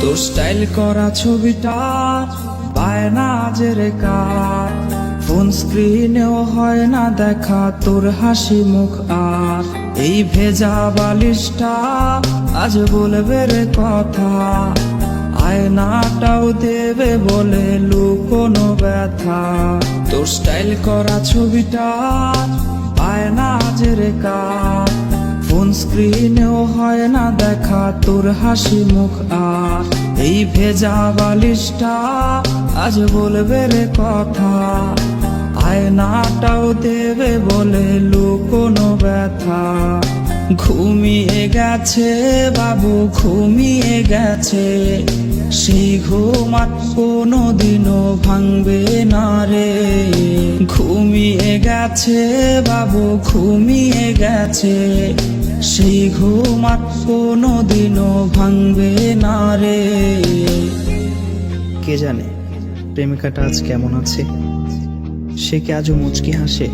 তোর স্টাইল করা ছবিটা বায়না জেরে কার, ফোন স্ক্রিনেও হয় না দেখা তোর হাসি মুখ। আর এই ভেজা বালিশটা আজ বলবে রে কথা, আয়নাটাও দেবে বলে লুকোনো ব্যথা। তোর স্টাইল করা ছবিটা বায়না জেরে কার, ফোন স্ক্রিনেও হয় না দেখা তোর হাসি মুখ। আর এই ভেজা বালিশটা আজ বলবে রে কথা, আয়নাটাও দেবে বলে লুকোনো ব্যথা। ঘুমিয়ে গেছে বাবু, ঘুমিয়ে গেছে, সেই ঘুম আর কোনোদিনও ভাঙবে না রে। ঘুমিয়ে গেছে বাবু, ঘুমিয়ে গেছে, সেই ঘুম আর কোনোদিনও ভাঙবে না রে। কে জানে প্রেমিকাটা আজ কেমন আছে, সে কি আজও মুচকি হাসে?